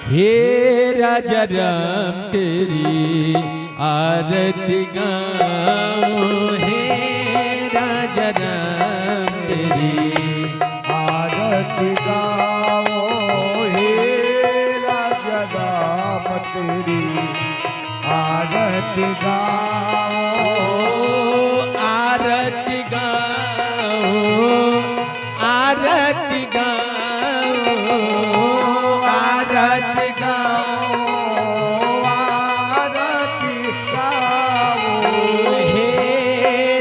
हे राजा राम तेरी आरती गाऊं, हे राजा राम तेरी आरती गाओ, हे राजा राम तेरी आरती गाओ, आरती गाओ, आरती गाओ, आरती गाओ, आरती गाओ, हे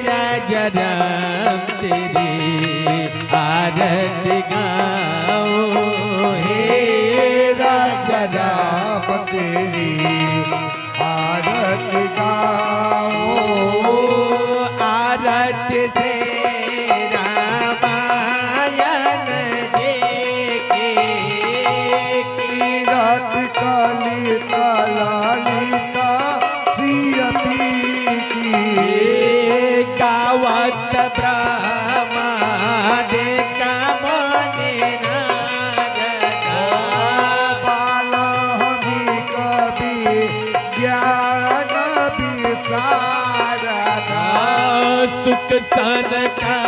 राजा राम तेरी आरती गाओ, हे राजा राम तेरी आरती गाओ, आरती से रामायण देखे, तीरथ कलिता ललिता सियती की, गावत ब्रह्मा देखा मने नारदा, बालहमी कवि ज्ञान विशारदा, सुख सन का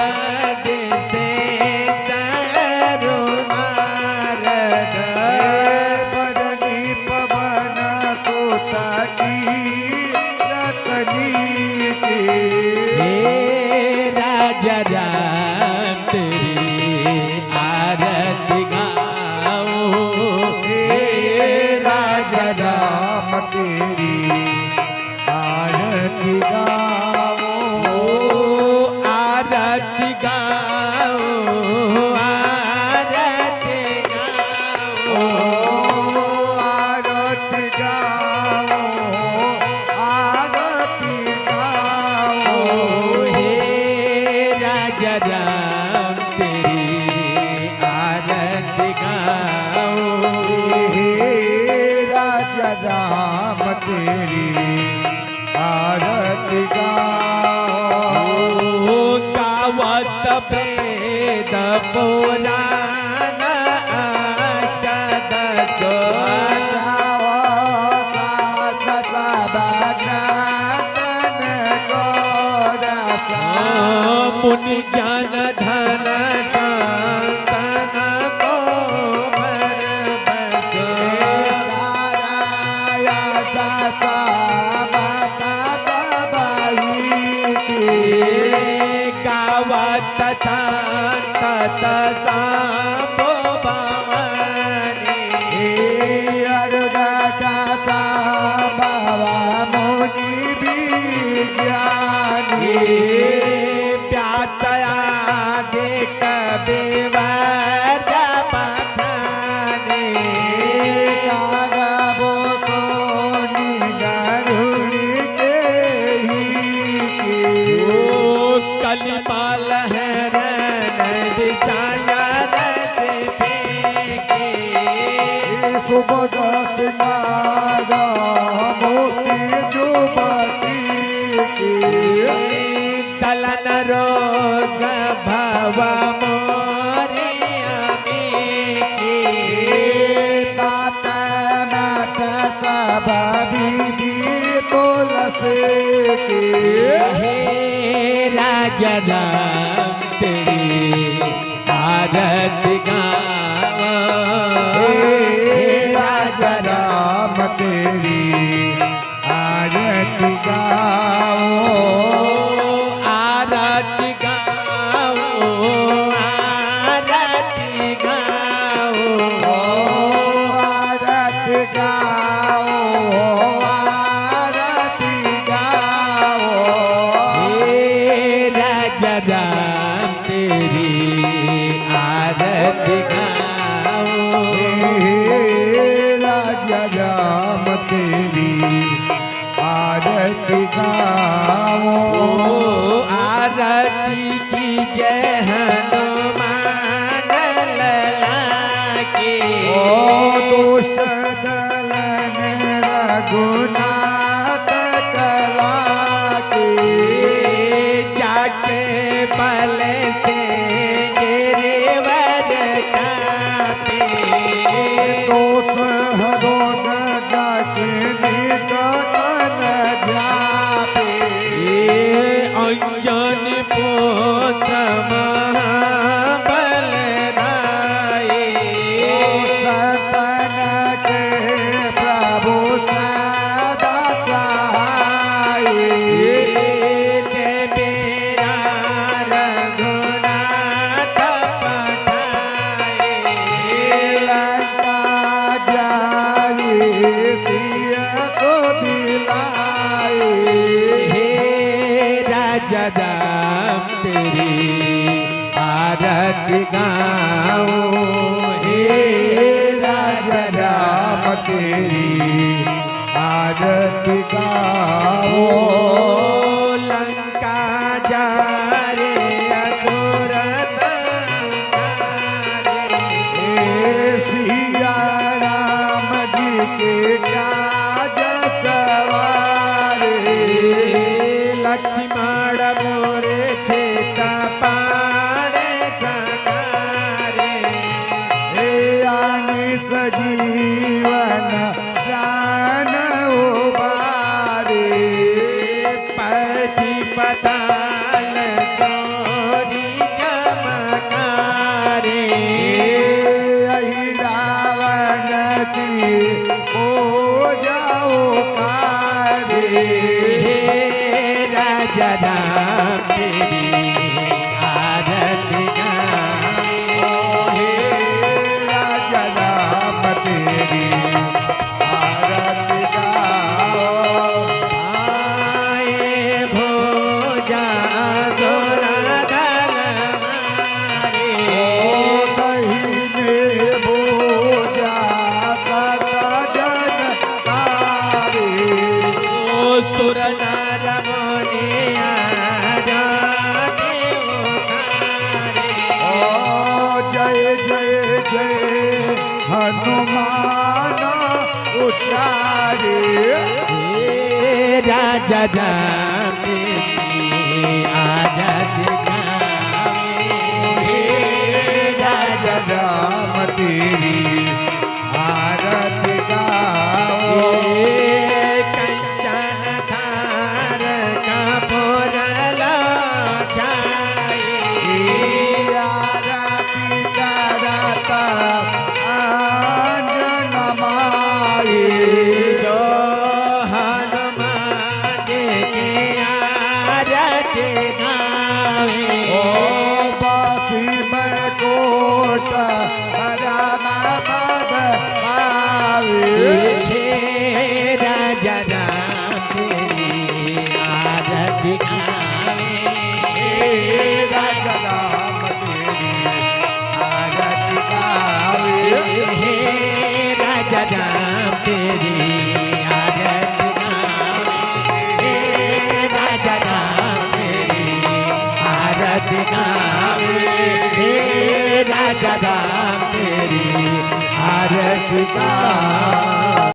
देते सरो नारद, बरनी पवन सुत की रतनी की, हे राजा राम तेरी आरती गाओ, हे राजा राम तेरी आरती गाओ, आरती गाओ, आरती गाओ, आरती गाओ, आरती गाओ, हे राजा राम तेरी आरती गाओ, हे राजा राम तेरी आरती गाओ, गावत वेद पुराण अष्टदश, बचाओ साथ सबगातन गोरसा, मुनि जन धन संतन को बर बस, साराया सामता सबही की, गावत संतत सांबो भवानी, हे अर्गजा बाबा मुनि विज्ञानी, प्यासया देख बेवर पठाने, कागबो सोनी गरुणी के ही की, कलिमाल है विषाया रस फेंके, सुबद सिंगार मोती जुबती की, दलन रोग भव मोरिया की, तात नाथ सब विधि तुलसी की, हे राजा राम तेरी आरती गावा, हे राजा राम तेरी आरती गाओ, आरती गाओ, आरती गाओ, आरती गाओ, आरती गाओ, हे राजा राम तेरी आरती गाओ, हे राजा राम तेरी आरती गाओ, आरती की जय हनुमान लला की, ओ दुष्ट दलन रघुनाथ कला की, जाके बल से गिरवर कापे, दोष हरो आरती गाऊं हे राजा राम तेरी आरती गाओ लंका जा रे असुर संहारे। हे सिया राम जी के काज सवारे लक्ष्मण मोरे छेता पाड़े सकारे। हे आने सजीवन प्राण उबारे पति पताल चोरी चमकारे। हे रावण की जाओ कारे हे राजा राम तेरी आरती गाऊं हे राजा राम तेरी आरती गाओ आए भोजा सोना दल मारे। ओ दहीने बोजा सत जन तारे ओ सुर नर मुनि आजा देवतारे। ओ जय जय जय हनुमान उचारे हे राजा राम तेरी आरती गाऊं हे राजा राम तेरी आरती गाओ कंचन थार कपूर छाई। आरती करता अंजन माई जो हनुमान के आरती गावे। ओ बासी में कोट राम पद पावे हे राजा राम तेरी आरती गावे। हे राजा राम तेरी आरती गावे हे राजा राम तेरी आरती गावे। हे राजा राम तेरी आरती गावे। हे राजा राम तेरी आरती गावे।